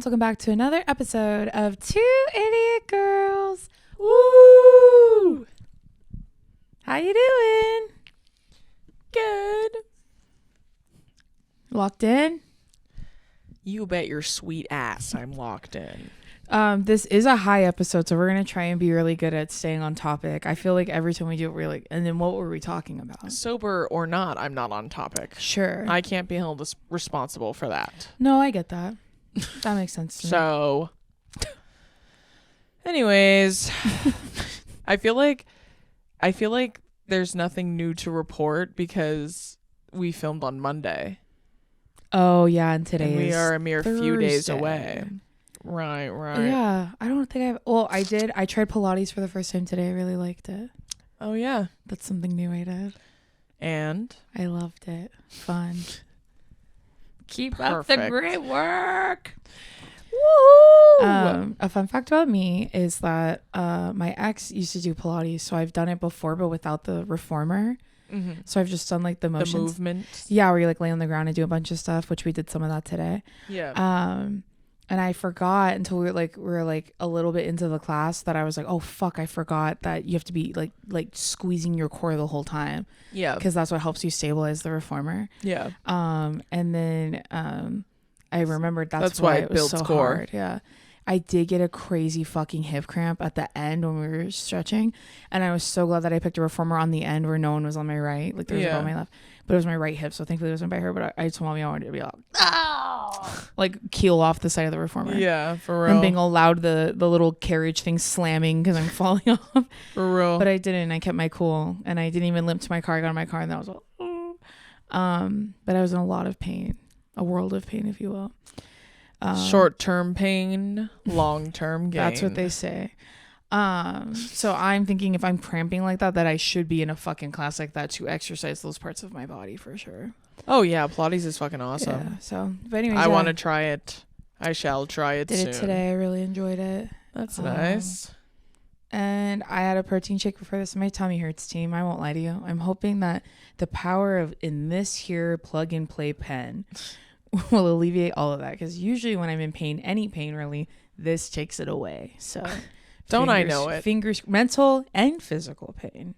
friends. Welcome back to another episode of Two Idiot Girls. Woo! How you doing? Good. Locked in? You bet your sweet ass I'm locked in. This is a high episode, so we're going to try and be really good at staying on topic. I feel like every time we do it, we're like, and then what were we talking about? Sober or not, I'm not on topic. Sure. I can't be held responsible for that. No, I get that. That makes sense to me. So, anyways, I feel like there's nothing new to report because we filmed on Monday. Oh, yeah, and today And we is are a mere Thursday. few days away. Right. Yeah, I don't think I've... Well, I did. I tried Pilates for the first time today. I really liked it. Oh, yeah. That's something new I did. And? I loved it. Fun. Keep Perfect. up the great work. Woo! A fun fact about me is that my ex used to do Pilates, so I've done it before, but without the reformer. Mm-hmm. So I've just done like the motions. The movement. Yeah, where you like lay on the ground and do a bunch of stuff, which we did some of that today. Yeah. And I forgot until we were like a little bit into the class that I was like, oh fuck, I forgot that you have to be like squeezing your core the whole time. Yeah. Because that's what helps you stabilize the reformer. Yeah. And then I remembered that's why why it it was builds so core. hard. Yeah. I did get a crazy fucking hip cramp at the end when we were stretching, and I was so glad that I picked a reformer on the end where no one was on my right, like there was on my left, but it was my right hip, so thankfully it wasn't by her. But I told mommy I wanted to be like, oh, like keel off the side of the reformer. Yeah, for real. I'm being allowed the little carriage thing slamming because I'm falling off. For real. But I didn't. I kept my cool, and I didn't even limp to my car. I got in my car, and that was all. But I was in a lot of pain, a world of pain, if you will. Short-term pain, long-term gain. That's what they say. So I'm thinking if I'm cramping like that I should be in a fucking class like that to exercise those parts of my body for sure. Oh yeah, Pilates is fucking awesome. Yeah. So, but anyways, I want to try it. I shall try it soon. Did it today. I really enjoyed it. That's nice. And I had a protein shake before this. My tummy hurts, team. I won't lie to you. I'm hoping that the power of in this here plug and play pen will alleviate all of that, because usually when I'm in pain, any pain really, this takes it away. So don't I know it? Mental and physical pain.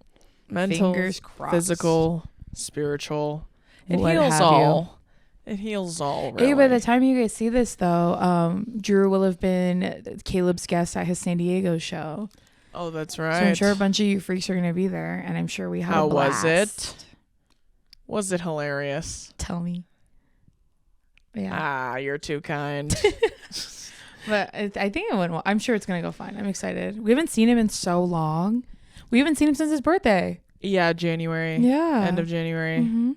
Mental, fingers crossed. physical, spiritual. It What heals have all. It heals all. Really. Hey, by the time you guys see this, though, Drew will have been Caleb's guest at his San Diego show. Oh, that's right. So I'm sure a bunch of you freaks are going to be there, and I'm sure we had a blast. Was it? Was it hilarious? Tell me. Yeah. Ah, you're too kind. But I think it went well. I'm sure it's going to go fine. I'm excited. We haven't seen him in so long. We haven't seen him since his birthday. Yeah, January. Yeah. End of January. Mm-hmm.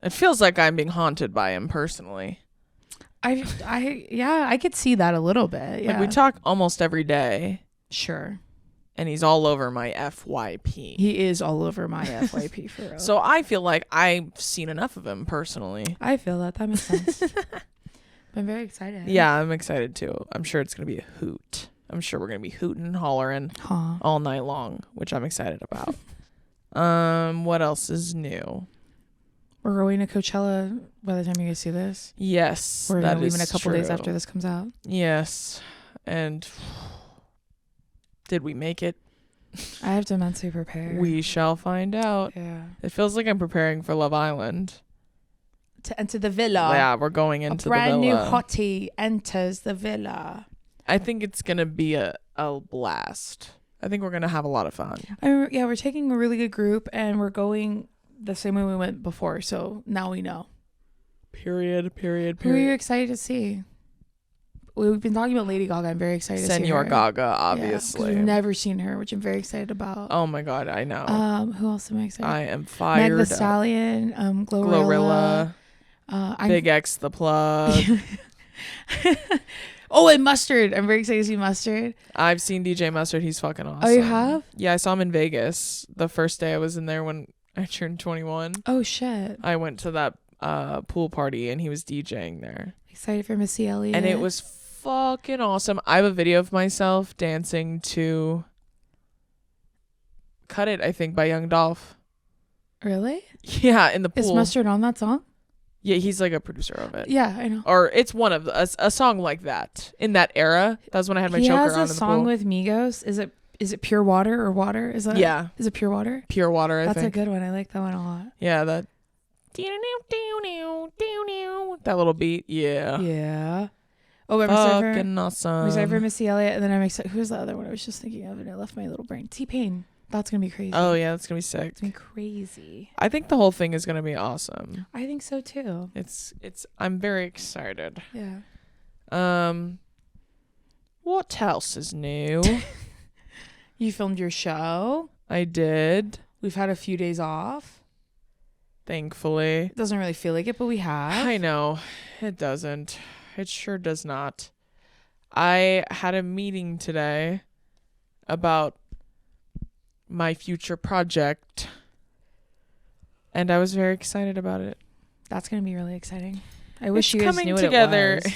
It feels like I'm being haunted by him personally. I could see that a little bit. Yeah. Like we talk almost every day. Sure. And he's all over my FYP. He is all over my FYP for real. So I feel like I've seen enough of him personally. I feel that. That makes sense. I'm very excited. Yeah, I'm excited too. I'm sure it's going to be a hoot. I'm sure we're going to be hooting and hollering all night long, which I'm excited about. What else is new? We're going to Coachella by the time you guys see this. Yes. We're going to leave in a couple days after this comes out. Yes. And did we make it? I have to mentally prepare. We shall find out. Yeah. It feels like I'm preparing for Love Island. To enter the villa. Yeah, we're going into the villa. A brand new hottie enters the villa. I think it's going to be a blast. I think we're going to have a lot of fun. Yeah, we're taking a really good group, and we're going the same way we went before. So now we know. Period. Who are you excited to see? We've been talking about Lady Gaga. I'm very excited to see her. Senor Gaga, obviously. Yeah, we've never seen her, which I'm very excited about. Oh my God, I know. Who else am I excited? I am fired. Meg the Stallion, Glorilla. Big X the Plug. Oh, and Mustard. I'm very excited to see Mustard. I've seen DJ Mustard. He's fucking awesome. Oh, you have? Yeah, I saw him in Vegas the first day I was in there when I turned 21. Oh, shit. I went to that pool party and he was DJing there. Excited for Missy Elliott. And it was fucking awesome. I have a video of myself dancing to Cut It, I think, by Young Dolph. Really? Yeah, in the pool. Is Mustard on that song? Yeah, he's like a producer of it. Yeah, I know. Or it's one of a song like that in that era. That was when I had my choker on in the pool. He has a song with Migos. Is it Pure Water or Water? Is it Pure Water? Pure Water, I think. That's a good one. I like that one a lot. Yeah, that little beat. Yeah. Yeah. Oh, I'm excited fucking awesome. I'm excited for Missy Elliott, and then I'm excited. Who's the other one I was just thinking of, and it left my little brain? T-Pain. That's gonna be crazy. Oh yeah, that's gonna be sick. It's gonna be crazy. I think the whole thing is gonna be awesome. I think so too. I'm very excited. Yeah. What else is new? You filmed your show. I did. We've had a few days off. Thankfully. It doesn't really feel like it, but we have. I know. It doesn't. It sure does not. I had a meeting today about my future project, and I was very excited about it. That's going to be really exciting. I wish you guys knew what it was.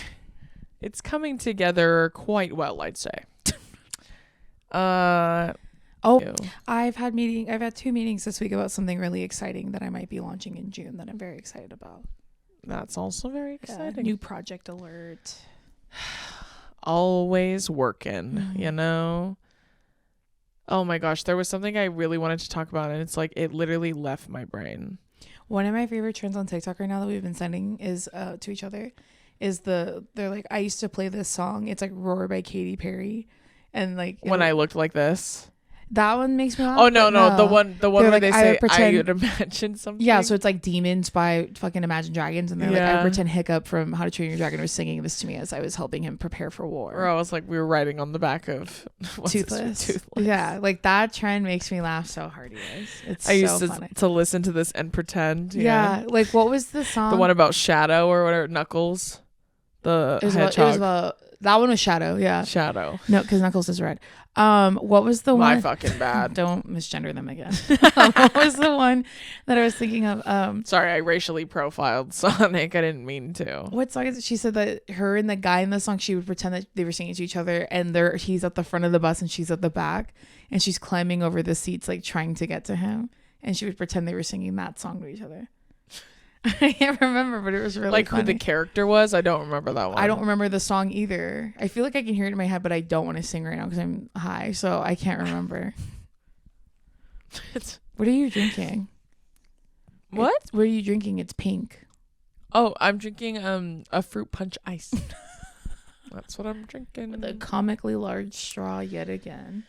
It's coming together quite well, I'd say. I've had 2 meetings this week about something really exciting that I might be launching in June that I'm very excited about. That's also very exciting. New project alert. Always working, you know? Oh my gosh, there was something I really wanted to talk about, and it's like it literally left my brain. One of my favorite trends on TikTok right now that we've been sending is to each other is they're like, I used to play this song. It's like Roar by Katy Perry. And like when I looked like this. That one makes me laugh. Oh no, the one where like, they say I would imagine something. Yeah, so it's like Demons by fucking Imagine Dragons, and they're like, I pretend Hiccup from How to Train Your Dragon was singing this to me as I was helping him prepare for war. Or I was like, we were writing on the back of Toothless. Yeah, like that trend makes me laugh so hard. I used to listen to this and pretend. Yeah, like what was the song? The one about Shadow or whatever, Knuckles. The hedgehog. It was about that one was Shadow. Yeah, Shadow. No, because Knuckles is red. What was the one? My fucking bad. Don't misgender them again. What was the one that I was thinking of? Sorry, I racially profiled Sonic. I didn't mean to. What song is it? She said that her and the guy in the song, she would pretend that they were singing to each other, and he's at the front of the bus and she's at the back, and she's climbing over the seats like trying to get to him, and she would pretend they were singing that song to each other. I can't remember, but it was really like funny. Who the character was. I don't remember that one. I don't remember the song either. I feel like I can hear it in my head, but I don't want to sing right now because I'm high, so I can't remember. What are you drinking? What are you drinking? It's pink. Oh, I'm drinking a fruit punch ice. That's what I'm drinking. With a comically large straw yet again.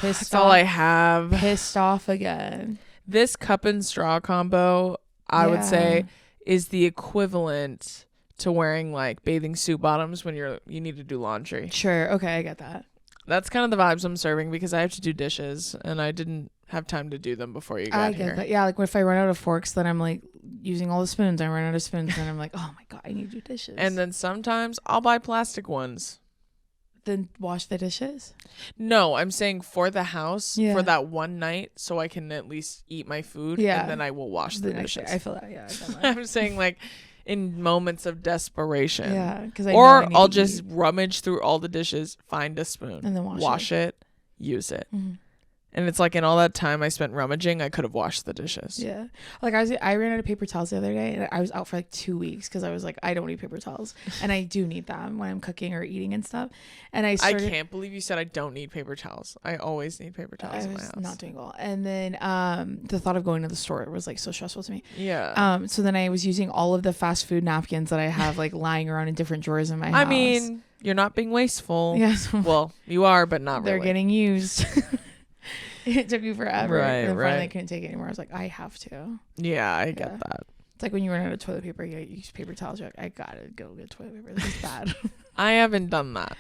That's all I have. Pissed off again. This cup and straw combo, I would say, is the equivalent to wearing like bathing suit bottoms when you need to do laundry. Sure. Okay, I get that. That's kind of the vibes I'm serving because I have to do dishes and I didn't have time to do them before you got here. I get that. Yeah, like if I run out of forks, then I'm like using all the spoons. I run out of spoons and I'm like, oh my God, I need to do dishes. And then sometimes I'll buy plastic ones. Then wash the dishes? No, I'm saying for the house for that one night so I can at least eat my food and then I will wash the dishes. I feel that, yeah. I'm saying like in moments of desperation. Yeah, because I'll just rummage through all the dishes, find a spoon, and then wash it, use it. Mm-hmm. And it's like in all that time I spent rummaging, I could have washed the dishes. Yeah. Like I ran out of paper towels the other day and I was out for like 2 weeks because I was like, I don't need paper towels. And I do need them when I'm cooking or eating and stuff. And I can't believe you said I don't need paper towels. I always need paper towels in my house. Not doing well. And then the thought of going to the store was like so stressful to me. Yeah. So then I was using all of the fast food napkins that I have like lying around in different drawers in my house. I mean, you're not being wasteful. Yes. Well, you are, but not really. They're getting used. It took me forever. Right, and then finally I couldn't take it anymore. I was like, I have to. Yeah, I get that. It's like when you run out of toilet paper, you use paper towels. You're like, I gotta go get toilet paper. This is bad. I haven't done that.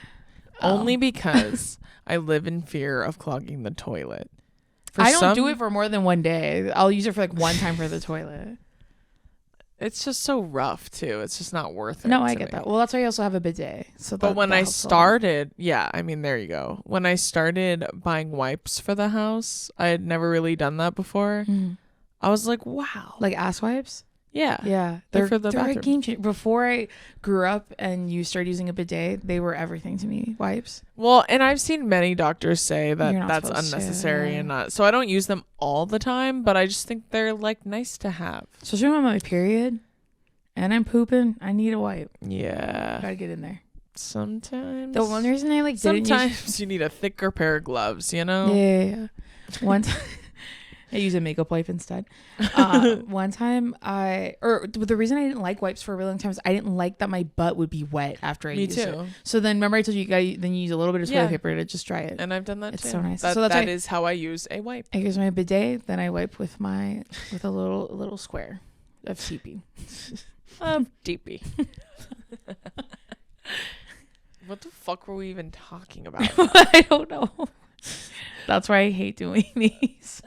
Only because I live in fear of clogging the toilet. I don't do it for more than one day. I'll use it for like one time for the toilet. It's just so rough too. It's just not worth it. No, I get that. Well, that's why I also have a bidet. But when I started, I mean, there you go. When I started buying wipes for the house, I had never really done that before. Mm. I was like, wow. Like ass wipes? Yeah. Yeah. They're for the bathroom. A game changer. Before I grew up and you started using a bidet, they were everything to me. Wipes. Well, and I've seen many doctors say that that's unnecessary and not. So I don't use them all the time, but I just think they're like nice to have. Especially when I'm on my period and I'm pooping, I need a wipe. Yeah. Gotta get in there. Sometimes. The one reason I sometimes you need a thicker pair of gloves, you know? Yeah. One time I use a makeup wipe instead. One time the reason I didn't like wipes for a really long time is I didn't like that my butt would be wet after I used it. Me too. So then remember I told you then you use a little bit of toilet paper to just dry it. And I've done that it's too. It's so nice. That is how I use a wipe. I use my bidet, then I wipe with a little square of TP. DP. What the fuck were we even talking about? I don't know. That's why I hate doing these.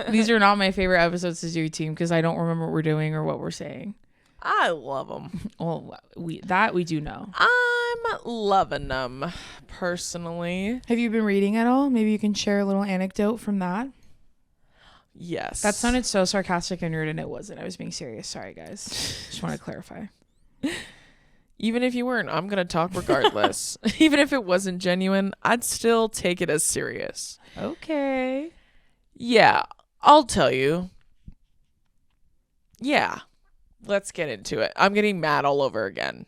These are not my favorite episodes to do, team, because I don't remember what we're doing or what we're saying. I love them. Well, we do know. I'm loving them, personally. Have you been reading at all? Maybe you can share a little anecdote from that. Yes. That sounded so sarcastic and rude, and it wasn't. I was being serious. Sorry, guys. Just want to clarify. Even if you weren't, I'm going to talk regardless. Even if it wasn't genuine, I'd still take it as serious. Okay. Yeah, I'll tell you. Yeah, let's get into it. I'm getting mad all over again.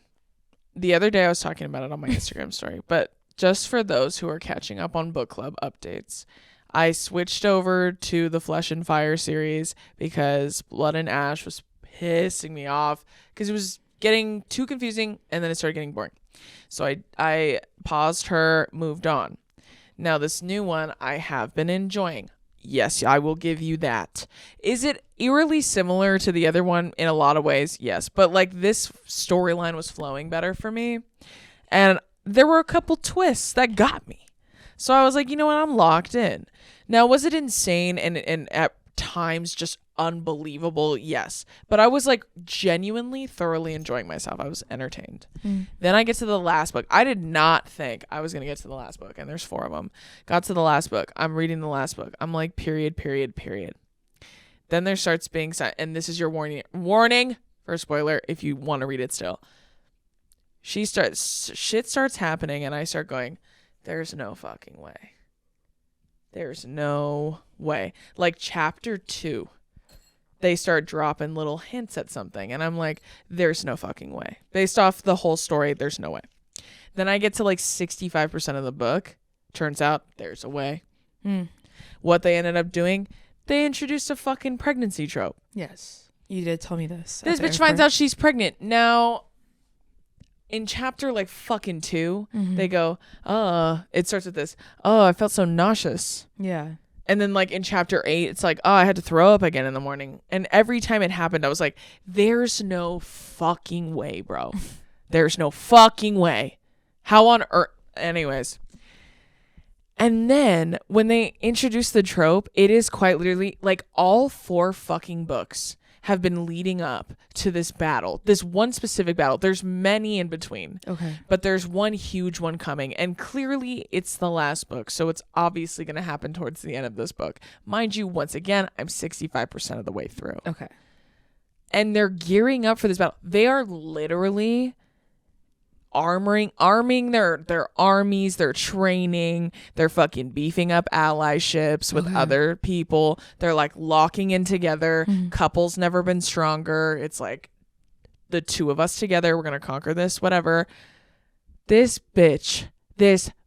The other day I was talking about it on my Instagram story, but just for those who are catching up on book club updates, I switched over to the Flesh and Fire series because Blood and Ash was pissing me off because it was getting too confusing and then it started getting boring. So I paused her, moved on. Now this new one I have been enjoying. Yes, I will give you that. Is it eerily similar to the other one in a lot of ways? Yes, but like this storyline was flowing better for me and there were a couple twists that got me. So I was like, you know what? I'm locked in. Now, was it insane and at times just unbelievable? Yes. But I was like genuinely thoroughly enjoying myself. I was entertained. Then I get to the last book. I did not think I was going to get to the last book, and there's 4 of them. Got to the last book. I'm reading the last book. I'm like, period. Then there starts being, and this is your warning for a spoiler if you want to read it still. Shit starts happening, and I start going, there's no fucking way. There's no way. Like chapter 2, they start dropping little hints at something. And I'm like, there's no fucking way. Based off the whole story, there's no way. Then I get to like 65% of the book. Turns out there's a way. What they ended up doing, they introduced a fucking pregnancy trope. Yes. You did tell me this. This bitch finds out she's pregnant. Now, in chapter like fucking 2, they go, it starts with this, I felt so nauseous. Yeah. And then like in chapter 8, it's like, I had to throw up again in the morning. And every time it happened, I was like, there's no fucking way, bro. There's no fucking way. How on earth? Anyways. And then when they introduce the trope, it is quite literally like all 4 fucking books have been leading up to this battle, this one specific battle. There's many in between. Okay. But there's one huge one coming. And clearly it's the last book. So it's obviously going to happen towards the end of this book. Mind you, once again, I'm 65% of the way through. Okay. And they're gearing up for this battle. They are literally arming their armies, they're training, they're fucking beefing up allyships with other people. They're like locking in together. Couples never been stronger. It's like the 2 of us together, we're gonna conquer this, whatever. This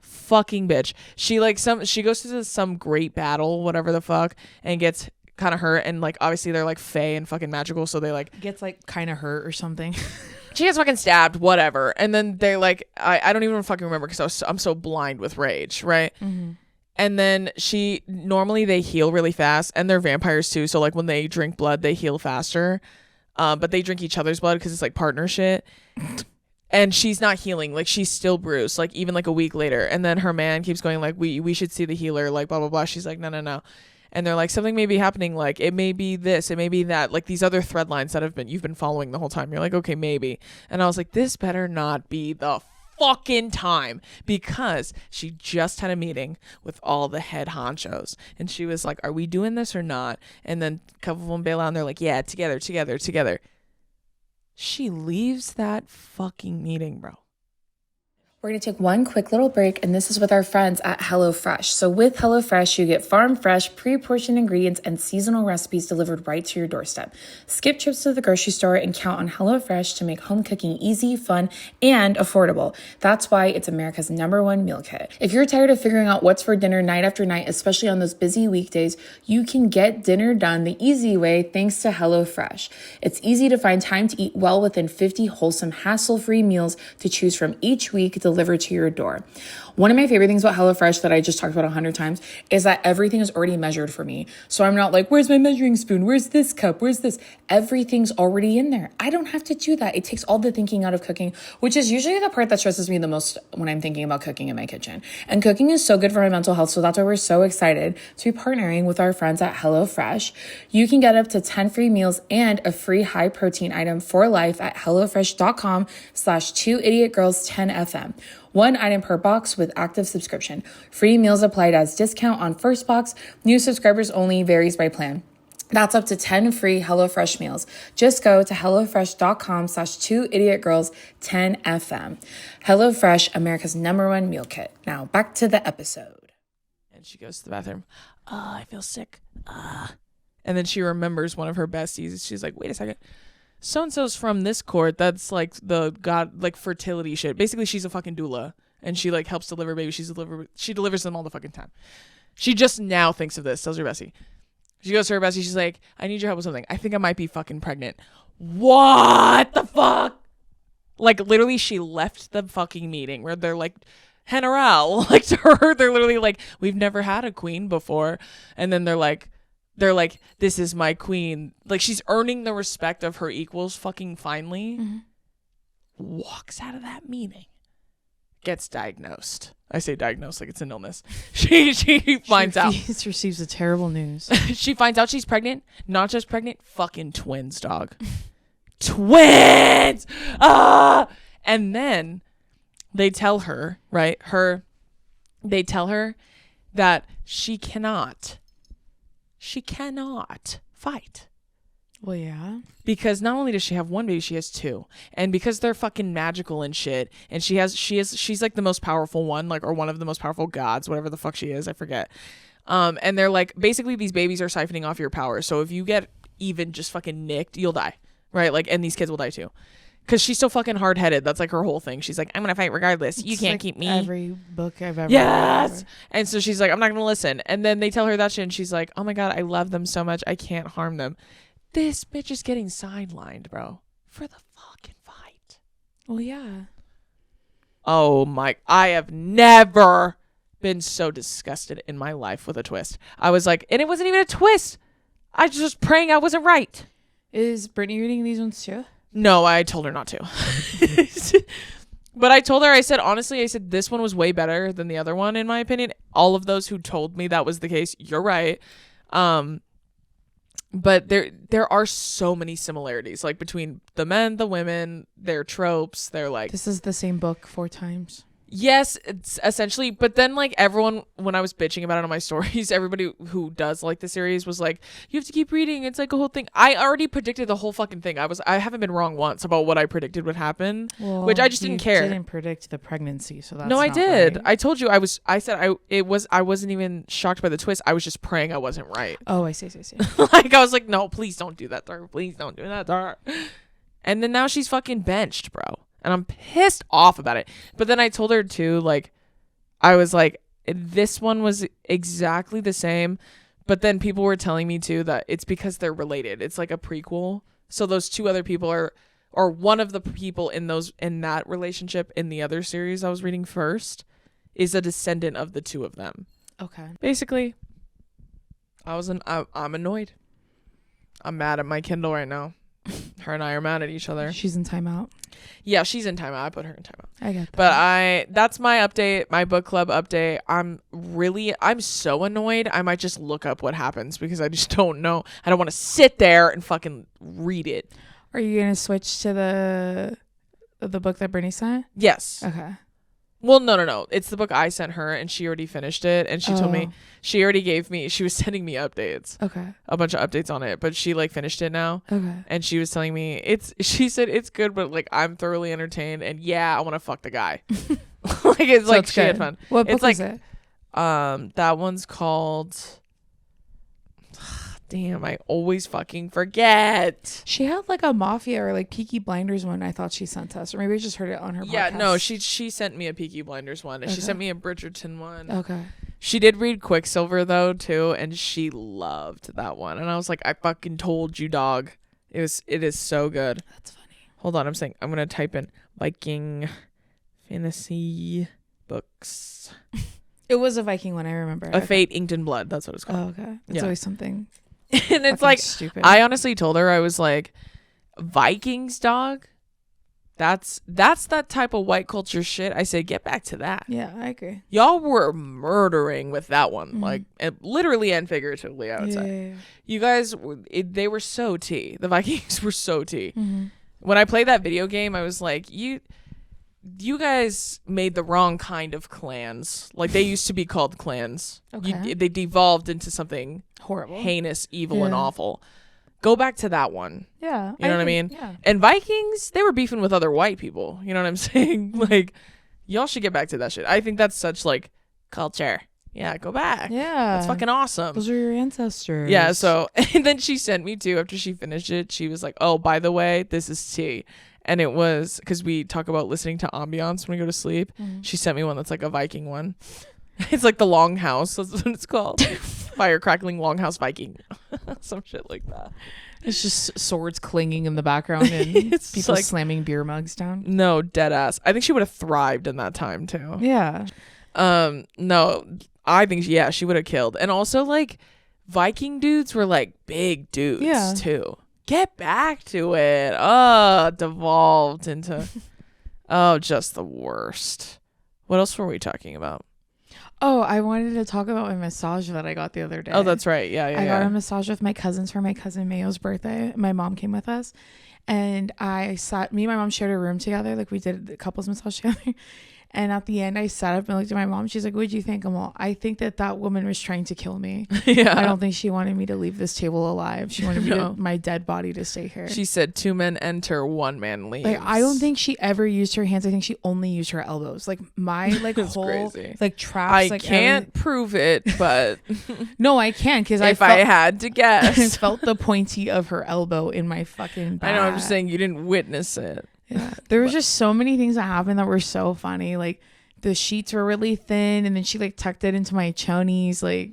fucking bitch, she goes to some great battle, whatever the fuck, and gets kind of hurt, and like obviously they're like fae and fucking magical, so they like gets like kind of hurt or something. She gets fucking stabbed, whatever. And then they like, I don't even fucking remember because I'm so blind with rage, right? And then normally they heal really fast, and they're vampires too. So like when they drink blood, they heal faster. But they drink each other's blood because it's like partner shit. And she's not healing. Like she's still bruised, like even like a week later. And then her man keeps going like, we should see the healer, like blah, blah, blah. She's like, no. And they're like, something may be happening. Like it may be this, it may be that, like these other thread lines that you've been following the whole time. You're like, okay, maybe. And I was like, this better not be the fucking time, because she just had a meeting with all the head honchos. And she was like, are we doing this or not? And then a couple of them bail out and they're like, yeah, together. She leaves that fucking meeting, bro. We're going to take one quick little break, and this is with our friends at HelloFresh. So with HelloFresh, you get farm fresh, pre-portioned ingredients and seasonal recipes delivered right to your doorstep. Skip trips to the grocery store and count on HelloFresh to make home cooking easy, fun, and affordable. That's why it's America's #1 meal kit. If you're tired of figuring out what's for dinner night after night, especially on those busy weekdays, you can get dinner done the easy way thanks to HelloFresh. It's easy to find time to eat well within 50 wholesome, hassle-free meals to choose from each week delivered to your door. One of my favorite things about HelloFresh that I just talked about 100 times is that everything is already measured for me. So I'm not like, where's my measuring spoon? Where's this cup? Where's this? Everything's already in there. I don't have to do that. It takes all the thinking out of cooking, which is usually the part that stresses me the most when I'm thinking about cooking in my kitchen. And cooking is so good for my mental health. So that's why we're so excited to be partnering with our friends at HelloFresh. You can get up to 10 free meals and a free high protein item for life at HelloFresh.com/2idiotgirls10fm. One item per box with active subscription. Free meals applied as discount on first box. New subscribers only, varies by plan. That's up to 10 free HelloFresh meals. Just go to HelloFresh.com/2idiotgirls10fm. HelloFresh, America's #1 meal kit. Now back to the episode. And she goes to the bathroom. I feel sick. And then she remembers one of her besties. She's like, wait a second. So-and-so's from this court that's like the god, like fertility shit. Basically, she's a fucking doula, and she like helps deliver babies. She delivers them all the fucking time. She just now thinks of this, tells her bestie. She goes to her bestie, she's like, I need your help with something. I think I might be fucking pregnant. What the fuck? Like, literally, she left the fucking meeting where they're like, General, like to her, they're literally like, we've never had a queen before. And then they're like, this is my queen. Like, she's earning the respect of her equals fucking finally. Mm-hmm. Walks out of that meeting. Gets diagnosed. I say diagnosed like it's an illness. She finds out. She receives the terrible news. She finds out she's pregnant. Not just pregnant, fucking twins, dog. Twins! And then they tell her, right? They tell her that she cannot fight. Well, yeah. Because not only does she have one baby, she has two. And because they're fucking magical and shit, and she's like the most powerful one, like, or one of the most powerful gods, whatever the fuck she is, I forget. And they're like, basically these babies are siphoning off your power. So if you get even just fucking nicked, you'll die. Right? Like, and these kids will die too. Because she's so fucking hard-headed. That's like her whole thing. She's like, I'm going to fight regardless. You can't like keep me. Every book I've ever Yes! Read. And so she's like, I'm not going to listen. And then they tell her that shit, and she's like, oh my God, I love them so much. I can't harm them. This bitch is getting sidelined, bro. For the fucking fight. Well, yeah. Oh my. I have never been so disgusted in my life with a twist. I was like, and it wasn't even a twist. I was just praying I wasn't right. Is Brittany reading these ones too? No, I told her not to. But I told her, I said, honestly, this one was way better than the other one, in my opinion. All of those who told me that was the case, you're right. But there are so many similarities, like between the men, the women, their tropes. They're like, this is the same book 4 times. Yes, it's essentially. But then, like, everyone, when I was bitching about it on my stories, everybody who does like the series was like, you have to keep reading. It's like a whole thing. I already predicted the whole fucking thing. I haven't been wrong once about what I predicted would happen, which I just didn't care. You didn't predict the pregnancy, so that's no, I did. Right. I told you I wasn't even shocked by the twist. I was just praying I wasn't right. Oh, I see. Like, I was like, no, please don't do that to her. Please don't do that to her. And then now she's fucking benched, bro. And I'm pissed off about it. But then I told her too, like, I was like, this one was exactly the same. But then people were telling me too that it's because they're related. It's like a prequel. So those two other people are one of the people in that relationship in the other series I was reading first is a descendant of the two of them. Okay. Basically, I'm annoyed. I'm mad at my Kindle right now. Her and I are mad at each other. She's in timeout. Yeah, she's in timeout. I put her in timeout. I get that. But that's my update, my book club update. I'm so annoyed. I might just look up what happens because I just don't know. I don't want to sit there and fucking read it. Are you going to switch to the book that Brittany sent? Yes. Okay. Well, no. It's the book I sent her, and she already finished it. And she told me she already gave me. She was sending me updates. Okay. A bunch of updates on it, but she like finished it now. Okay. And she was telling me she said it's good, but like I'm thoroughly entertained, and yeah, I want to fuck the guy. Like it's So like it's she had good. fun. What book It's like is it? that one's called. Damn, I always fucking forget. She had like a Mafia or like Peaky Blinders one I thought she sent us. Or maybe I just heard it on her podcast. Yeah, no, she sent me a Peaky Blinders one. And Okay. she sent me a Bridgerton one. Okay. She did read Quicksilver though too, and she loved that one. And I was like, I fucking told you, dog. It is so good. That's funny. Hold on, I'm gonna type in Viking fantasy books. It was a Viking one, I remember. A Fate Inked in Blood, that's what it's called. Oh, okay. It's Yeah. always something. And it's like stupid. I honestly told her, I was like, Vikings, dog. That's that type of white culture shit. I said, get back to that. Yeah, I agree. Y'all were murdering with that one, Mhm. like literally and figuratively. I would say you guys, they were so tea. The Vikings were so tea. Mm-hmm. When I played that video game, I was like, you guys made the wrong kind of clans. Like they used to be called clans. Okay. They devolved into something Horrible. heinous, evil, and Yeah. awful. Go back to that one. Yeah. You know what I mean? Yeah. And Vikings, they were beefing with other white people. You know what I'm saying? Like, y'all should get back to that shit. I think that's such like culture. Yeah, go back. Yeah. That's fucking awesome. Those are your ancestors. Yeah, so, and then she sent me too, after she finished it, she was like, oh, by the way, this is tea. And it was, because we talk about listening to ambiance when we go to sleep. Mhm. She sent me one that's like a Viking one. It's like the Longhouse. That's what it's called. Fire crackling Longhouse Viking. Some shit like that. It's just swords clinging in the background and It's people like- slamming beer mugs down. No, dead ass. I think she would have thrived in that time too. Yeah. No, I think yeah, she would have killed. And also like Viking dudes were like big dudes Yeah. too. Get back to it. Oh, devolved into just the worst. What else were we talking about? Oh, I wanted to talk about my massage that I got the other day. Oh, that's right. Yeah. I got a massage with my cousins for my cousin Mayo's birthday. My mom came with us, and me and my mom shared a room together. Like we did the couples massage together. And at the end, I sat up and looked at my mom. She's like, "What'd you think?" I'm all, "I think that woman was trying to kill me. Yeah. I don't think she wanted me to leave this table alive. She wanted my dead body to stay here." She said 2 men enter, 1 man leaves. Like, I don't think she ever used her hands. I think she only used her elbows. Like my like That's whole crazy. like traps. I like can't prove it, but No, I can because if I had to I guess. felt the pointy of her elbow in my fucking back. I know, I'm just saying you didn't witness it. Yeah. There was just so many things that happened that were so funny. Like the sheets were really thin, and then she like tucked it into my chonies. Like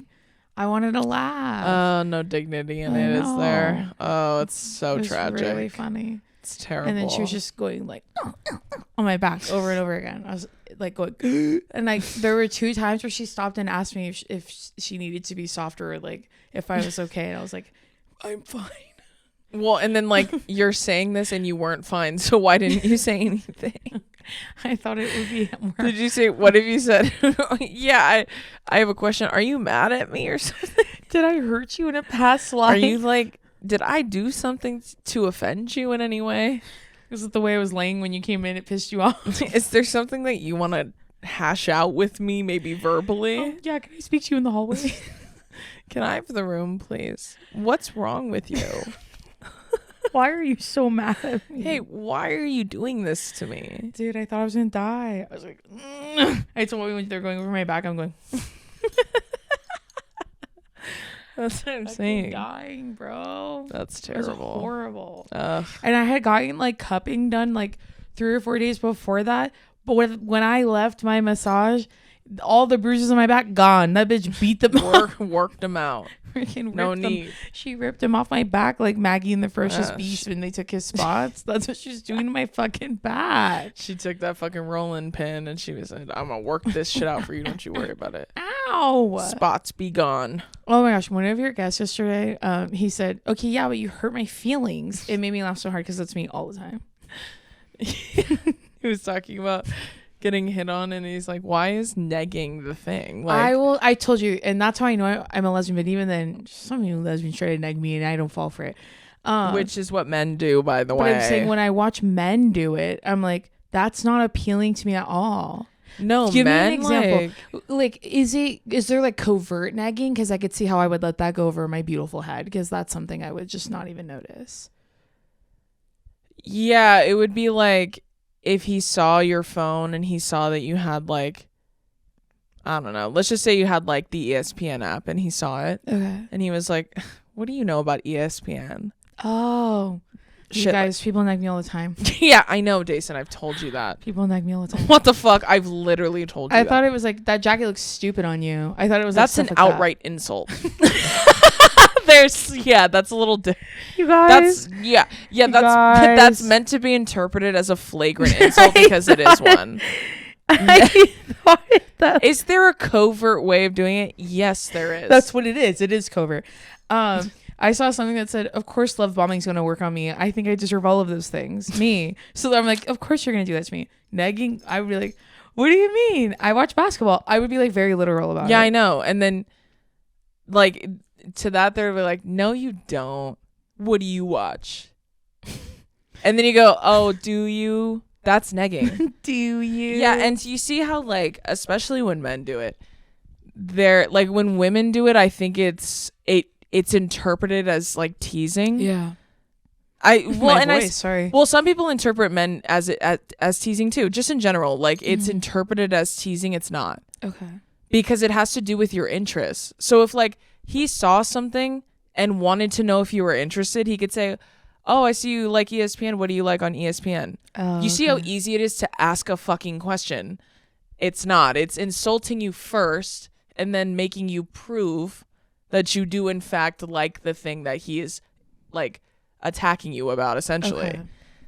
I wanted to laugh. Oh, no dignity in I it, is there? know. Oh, it's so It was tragic. really funny. It's terrible. And then she was just going like on my back over and over again. I was like going, and like there were 2 times where she stopped and asked me if she needed to be softer, or like if I was okay, and I was like, I'm fine. Well, and then like you're saying this and you weren't fine, so why didn't you say anything? I thought it would be more. Did you say, what have you said? Yeah, I have a question. Are you mad at me or something? Did I hurt you in a past life? Are you like, did I do something to offend you in any way? Was it the way I was laying when you came in? It pissed you off? Is there something that you want to hash out with me, maybe verbally? Oh, yeah, can I speak to you in the hallway? Can I have the room, please? What's wrong with you? Why are you so mad at me? Hey, why are you doing this to me? Dude, I thought I was gonna die. I was like, I told me when they're going over my back, I'm going, That's what I'm I'm saying. dying, bro. That's It was terrible. horrible. Ugh. And I had gotten like cupping done like 3 or 4 days before that. But when I left my massage, all the bruises on my back gone. That bitch beat them off. Worked them out. Freaking No ripped them. need. She ripped him off my back like Maggie in the Ferocious Ah, Beast when they took his spots. That's what she was doing to my fucking back. She took that fucking rolling pin and she was like, I'm gonna work this shit out for you. Don't you worry about it. Ow. Spots be gone. Oh my gosh, one of your guests yesterday, he said, "Okay, yeah, but you hurt my feelings." It made me laugh so hard because that's me all the time. He was talking about getting hit on and he's like, why is negging the thing? Like, I told you, and that's how I know I'm a lesbian, but even then, some of you lesbians try to neg me and I don't fall for it. which is what men do, by the but way. I'm saying when I watch men do it, I'm like, that's not appealing to me at all. No, Give men, me an example. Like, is there like covert nagging? Because I could see how I would let that go over my beautiful head, because that's something I would just not even notice. yeah, it would be like if he saw your phone and he saw that you had like, I don't know, let's just say you had like the ESPN app and he saw it. Okay. And he was like, what do you know about ESPN? Oh. You Shit. guys, people nag me all the time. Yeah, I know, Deison. I've told you that. People nag me all the time. What the fuck? I've literally told you I that. thought it was like, that jacket looks stupid on you. I thought it was That's like an like outright insult. That's a little you guys. That's meant to be interpreted as a flagrant insult because it is one. I thought that. Is there a covert way of doing it? Yes, there is. That's what it is. It is covert. I saw something that said, of course love bombing is going to work on me. I think I deserve all of those things. Me. So I'm like, of course you're going to do that to me. Negging, I would be like, what do you mean? I watch basketball. I would be like very literal about it. Yeah, I know. And then like to that they're like, no, you don't. What do you watch? And then you go, oh, do you? That's negging. Do you? Yeah, and you see how like, especially when men do it, they're like, when women do it, I think it's interpreted as like teasing. Yeah. Sorry. Well, some people interpret men as teasing too, just in general. Like it's interpreted as teasing, it's not. Okay. Because it has to do with your interests. So if like he saw something and wanted to know if you were interested, he could say, oh, I see you like ESPN. What do you like on ESPN? Oh, you see how easy it is to ask a fucking question. It's not. It's insulting you first and then making you prove that you do in fact like the thing that he is like attacking you about, essentially. Okay.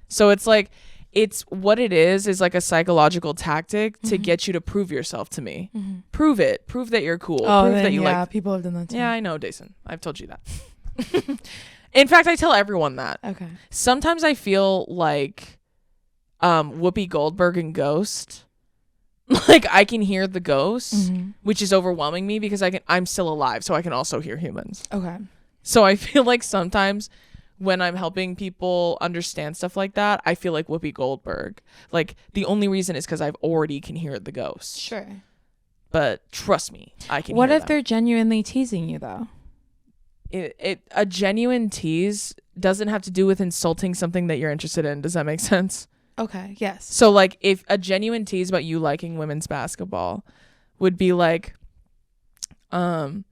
So it's like, it's what it is like a psychological tactic to get you to prove yourself to me. Prove it. Prove that you're cool. Prove that you like. Yeah, people have done that too. Yeah, I know, Deison. I've told you that. In fact, I tell everyone that. Okay. Sometimes I feel like Whoopi Goldberg and Ghost. Like I can hear the ghosts, which is overwhelming me because I'm still alive, so I can also hear humans. Okay. So I feel like sometimes when I'm helping people understand stuff like that, I feel like Whoopi Goldberg. Like the only reason is because I've already can hear the ghosts. Sure. But trust me, I can. What hear if them. they're genuinely teasing you though? A genuine tease doesn't have to do with insulting something that you're interested in. Does that make sense? Okay, yes. So like if a genuine tease about you liking women's basketball would be like, I'm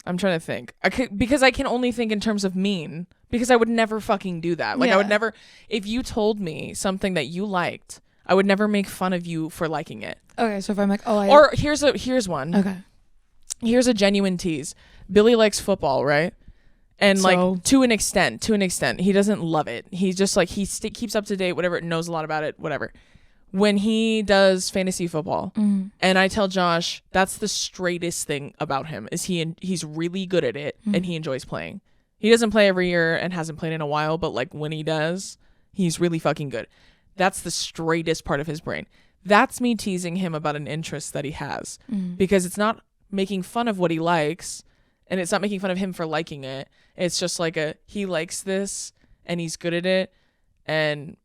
trying to think. Because I can only think in terms of mean, because I would never fucking do that. Like I would never, if you told me something that you liked, I would never make fun of you for liking it. Okay, so if I'm like, or here's one. Okay. Here's a genuine tease. Billy likes football, right? And so, like to an extent, he doesn't love it. He's just like, keeps up to date, whatever, knows a lot about it, whatever. When he does fantasy football, and I tell Josh, that's the straightest thing about him is he's really good at it and he enjoys playing. He doesn't play every year and hasn't played in a while, but like when he does, he's really fucking good. That's the straightest part of his brain. That's me teasing him about an interest that he has because it's not making fun of what he likes. And it's not making fun of him for liking it. It's just like he likes this and he's good at it. And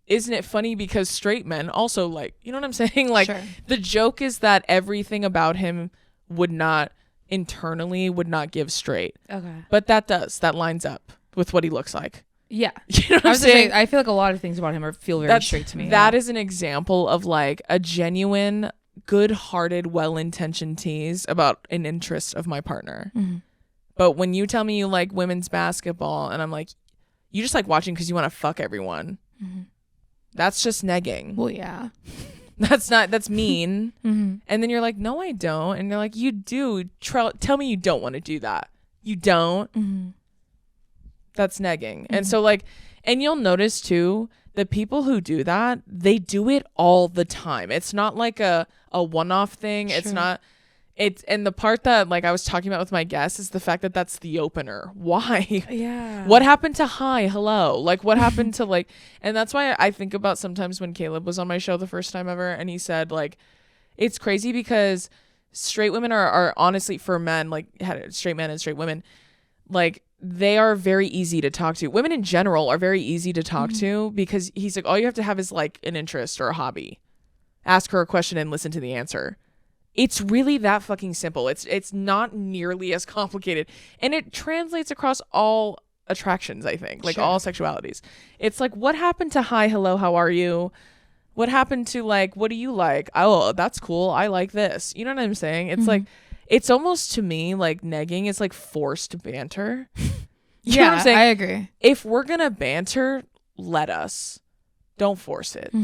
isn't it funny because straight men also like, you know what I'm saying? Like sure. The joke is that everything about him would not give straight. Okay. But that lines up with what he looks like. Yeah. You know what I'm saying? I feel like a lot of things about him feel very straight to me. That is an example of like a genuine, good-hearted, well-intentioned tease about an interest of my partner. But when you tell me you like women's basketball and I'm like, you just like watching because you want to fuck everyone, that's just negging. Well, yeah. That's mean. And then you're like, no, I don't. And you're like, you do. Tell me you don't want to do that. You don't. That's negging. And so like, and you'll notice too, the people who do that, they do it all the time. It's not like a one-off thing. Sure. And the part that like I was talking about with my guest is the fact that that's the opener. Why? Yeah. What happened to hi, hello? Like what happened to like, and that's why I think about sometimes when Caleb was on my show the first time ever and he said like, it's crazy because straight women are honestly for men, like straight men and straight women, like they are very easy to talk to. Women in general are very easy to talk to because he's like, all you have to have is like an interest or a hobby. Ask her a question and listen to the answer. It's really that fucking simple. It's not nearly as complicated. And it translates across all attractions, I think. Like Sure. all sexualities. It's like, what happened to hi, hello, how are you? What happened to like, what do you like? Oh, that's cool. I like this. You know what I'm saying? It's like, it's almost to me like negging is like forced banter. You know what I'm saying? I agree. If we're going to banter, let us. Don't force it.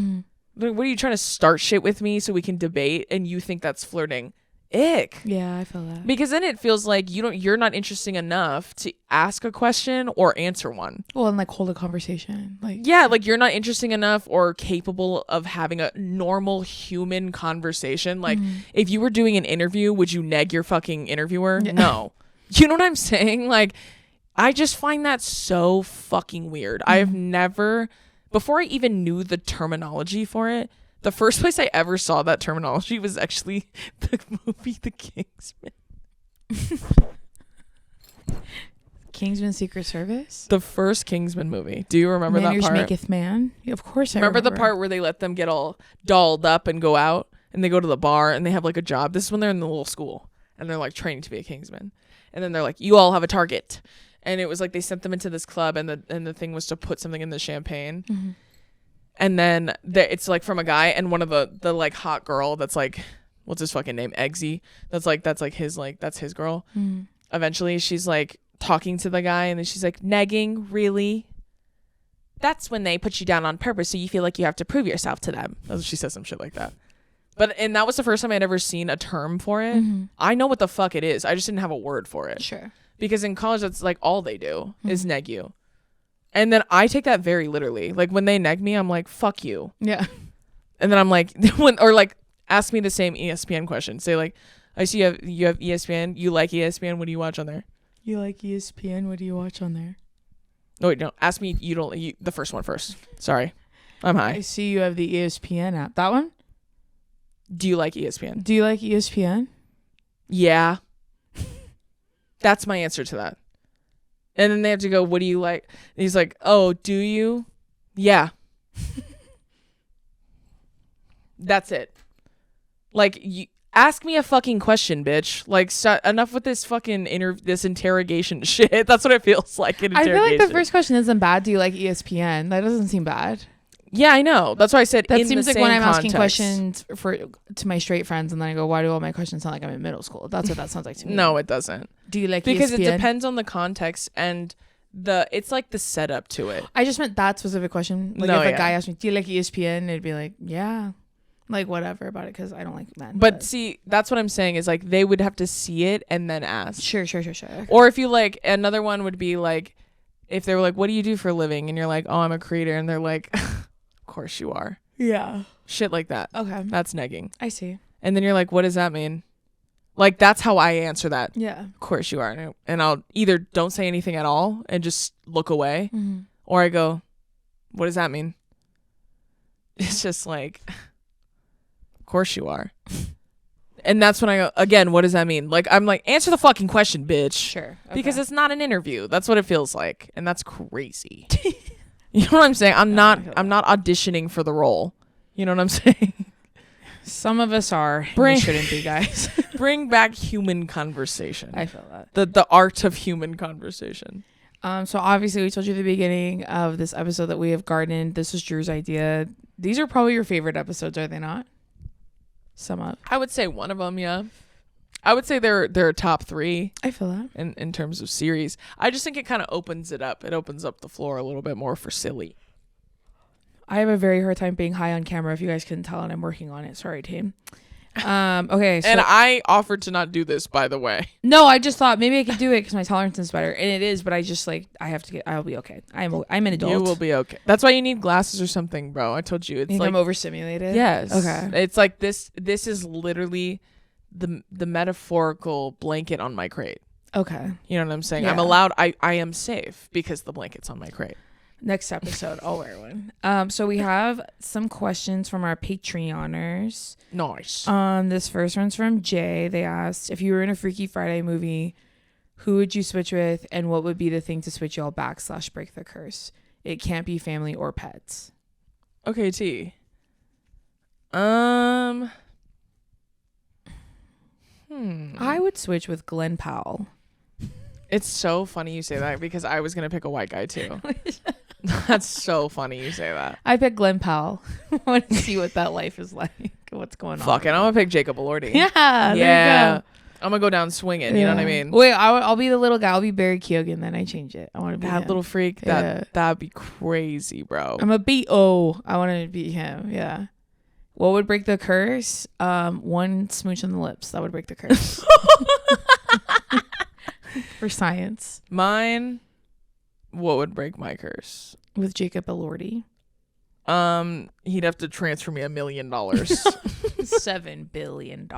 What are you trying to start shit with me so we can debate and you think that's flirting? Ick. Yeah, I feel that. Because then it feels like you're not interesting enough to ask a question or answer one. Well, and like hold a conversation. Like yeah, like you're not interesting enough or capable of having a normal human conversation. Like if you were doing an interview, would you neg your fucking interviewer? Yeah. No. You know what I'm saying? Like I just find that so fucking weird. I've never, before I even knew the terminology for it, the first place I ever saw that terminology was actually the movie The Kingsman. Kingsman Secret Service? The first Kingsman movie. Do you remember that part? Maketh Man? Yeah, of course I remember. The part where they let them get all dolled up and go out and they go to the bar and they have like a job. This is when they're in the little school and they're like training to be a Kingsman. And then they're like, you all have a target. And it was like they sent them into this club and the thing was to put something in the champagne. And then it's like from a guy and one of the like hot girl that's like, what's his fucking name? Eggsy. That's his girl. Eventually she's like talking to the guy and then she's like, negging, really? That's when they put you down on purpose so you feel like you have to prove yourself to them. She says some shit like that. And that was the first time I'd ever seen a term for it. I know what the fuck it is. I just didn't have a word for it. Sure. Because in college, that's like all they do is neg you. And then I take that very literally. Like when they neg me, I'm like, fuck you. Yeah. And then I'm like, ask me the same ESPN question. Say like, I see you have ESPN. You like ESPN. What do you watch on there? You like ESPN? What do you watch on there? No, wait, no. Ask me. The first one first. Sorry. I'm high. I see you have the ESPN app. That one? Do you like ESPN? Do you like ESPN? Yeah. That's my answer to that. And then they have to go, what do you like? And he's like, oh, do you? Yeah. That's it. Like, you ask me a fucking question, bitch. Like, enough with this fucking this interrogation shit. That's what it feels like in interrogation. I feel like the first question isn't bad. Do you like ESPN? That doesn't seem bad. Yeah, I know. That's why I said that in seems the like same when I'm context. asking questions to my straight friends, and then I go, "Why do all my questions sound like I'm in middle school?" That's what that sounds like to me. No, it doesn't. Do you like because ESPN? it depends on the context and it's like the setup to it. I just meant that specific question. Like if a guy asked me, "Do you like ESPN?" It'd be like, "Yeah." Like whatever about it because I don't like men. But see, that's what I'm saying is like they would have to see it and then ask. Sure. Okay. Or if you like, another one would be like, if they were like, what do you do for a living? And you're like, oh, I'm a creator. And they're like, of course you are. Yeah. Shit like that. Okay. That's negging. I see. And then you're like, what does that mean? Like, that's how I answer that. Yeah. Of course you are. And I'll either don't say anything at all and just look away. Or I go, what does that mean? It's just like... course you are. And that's when I go, again, what does that mean? Like I'm like, answer the fucking question, bitch. Sure. Okay. Because it's not an interview. That's what it feels like. And that's crazy. You know what I'm saying? I'm not auditioning for the role. You know what I'm saying? Some of us are. Shouldn't be, guys. Bring back human conversation. I feel that. The art of human conversation. So obviously we told you at the beginning of this episode that we have gardened. This was Drew's idea. These are probably your favorite episodes, are they not? Sum up. I would say one of them, yeah. I would say they're top 3. I feel that. In terms of series. I just think it kind of opens it up. It opens up the floor a little bit more for silly. I have a very hard time being high on camera, if you guys couldn't tell, and I'm working on it. Sorry, team. Okay. So, and I offered to not do this, by the way. No, I just thought maybe I could do it because my tolerance is better. And it is, but I just like, I'll be okay. I'm an adult. You will be okay. That's why you need glasses or something, bro. I told you. It's like I'm overstimulated. Yes. Okay. It's like this is literally the metaphorical blanket on my crate. Okay. You know what I'm saying? Yeah. I'm allowed, I am safe because the blanket's on my crate. Next episode, I'll wear one. So we have some questions from our Patreoners. Nice. This first one's from Jay. They asked, if you were in a Freaky Friday movie, who would you switch with, and what would be the thing to switch y'all back / break the curse? It can't be family or pets. Okay, T. I would switch with Glenn Powell. It's so funny you say that because I was gonna pick a white guy too. That's so funny you say that. I pick Glenn Powell. I want to see what that life is like. What's going on? Fuck it, I'm gonna pick Jacob Elordi. Yeah. Yeah. I'm gonna go down swinging. You know what I mean? Wait, I'll be the little guy. I'll be Barry Keoghan. Then I change it. I want to be that him. little freak. That'd be crazy, bro. I'm a B.O. I want to be him. Yeah. What would break the curse? One smooch on the lips. That would break the curse. For science. Mine. What would break my curse? With Jacob Elordi. He'd have to transfer me $1 million. $7 billion.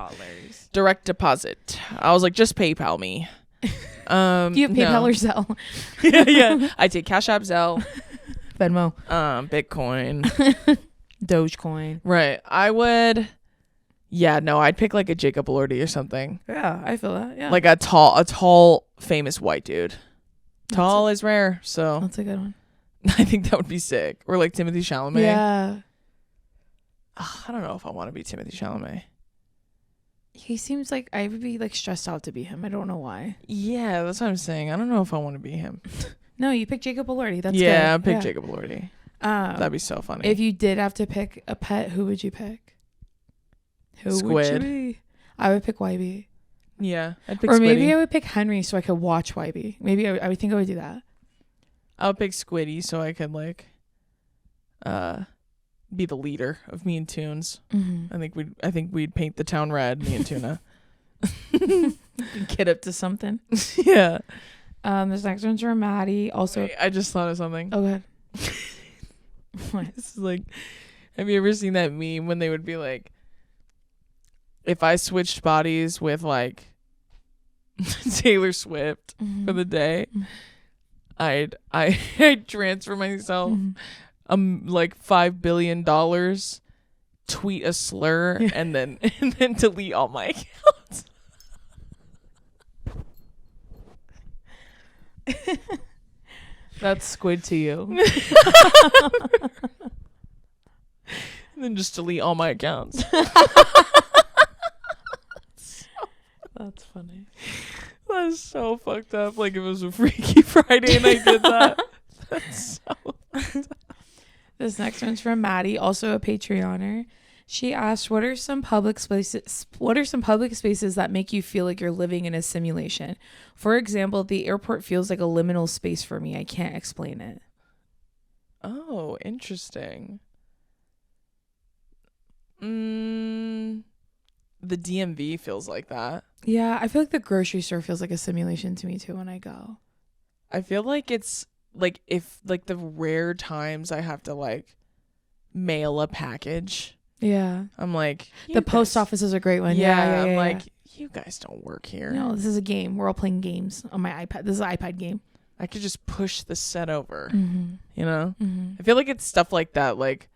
Direct deposit. I was like, just PayPal me. Do you have PayPal or Zelle? yeah. I take Cash App, Zelle, Venmo, Bitcoin, Dogecoin. Right. I would. Yeah. No, I'd pick like a Jacob Elordi or something. Yeah, I feel that. Yeah. Like a tall, famous white dude. Tall is rare, so that's a good one. I think that would be sick. Or like Timothy Chalamet. Yeah. I don't know if I want to be Timothy Chalamet. He seems like I would be like stressed out to be him. I don't know why. Yeah, that's what I'm saying. I don't know if I want to be him. No, you pick Jacob Elordi. That's good. I pick Jacob Elordi. That'd be so funny. If you did have to pick a pet, who would you pick? Squid. Would you be? I would pick YB. Yeah, I'd pick or Squiddy. Maybe I would pick Henry so I could watch YB. Maybe I would think I would do that. I would pick Squiddy so I could like be the leader of me and Tunes. Mm-hmm. I think we'd paint the town red, me and Tuna. Get up to something. Yeah. This next one's from Maddie. Also, wait, I just thought of something. Oh, good. What? This is like, have you ever seen that meme when they would be like, if I switched bodies with like Taylor Swift for the day, I'd transfer myself like $5 billion, tweet a slur, and then delete all my accounts. That's Squid to you. And then just delete all my accounts. That's funny. That's so fucked up. Like it was a Freaky Friday and I did that. That's so fucked up. This next one's from Maddie, also a Patreoner. She asked, what are some public spaces that make you feel like you're living in a simulation? For example, the airport feels like a liminal space for me. I can't explain it. Oh, interesting. The DMV feels like that. Yeah, I feel like the grocery store feels like a simulation to me too when I go. I feel like it's like if like the rare times I have to like mail a package. Yeah. I'm like, the post office is a great one. Yeah, I'm like, you guys don't work here. No, this is a game. We're all playing games on my iPad. This is an iPad game. I could just push the set over. You know? Mm-hmm. I feel like it's stuff like that, like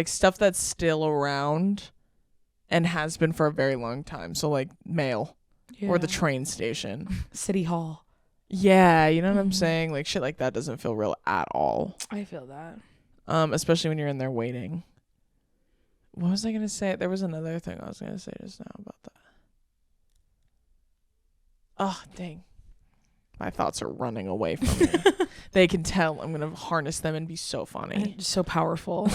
stuff that's still around and has been for a very long time. So like mail or the train station. City Hall. Yeah, you know what I'm saying? Like shit like that doesn't feel real at all. I feel that. Especially when you're in there waiting. What was I going to say? There was another thing I was going to say just now about that. Oh, dang. My thoughts are running away from me. They can tell I'm going to harness them and be so funny. So powerful.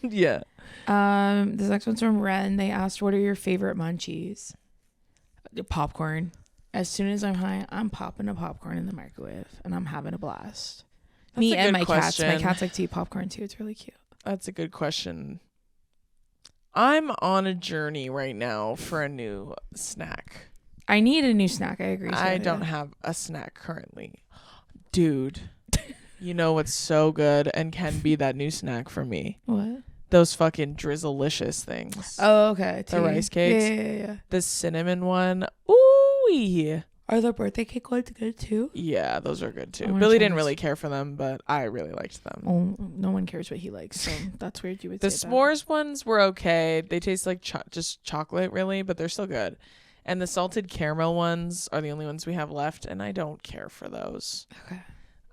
Yeah. This next one's from Ren. They asked, what are your favorite munchies? Popcorn. As soon as I'm high, I'm popping a popcorn in the microwave and I'm having a blast. That's Me a and good my question. cats. My cats like to eat popcorn too. It's really cute. That's a good question. I'm on a journey right now for a new snack. I need a new snack. I agree. I don't have a snack currently. Dude, you know what's so good and can be that new snack for me? What? Those fucking Drizzlicious things. Oh, okay. The rice cakes. Yeah. The cinnamon one. Ooh. Are the birthday cake ones good too? Yeah, those are good too. Billy didn't really care for them, but I really liked them. Oh, no one cares what he likes, so that's weird you would the say s'mores ones were okay. They taste like just chocolate, really, but they're still good. And the salted caramel ones are the only ones we have left, and I don't care for those. Okay.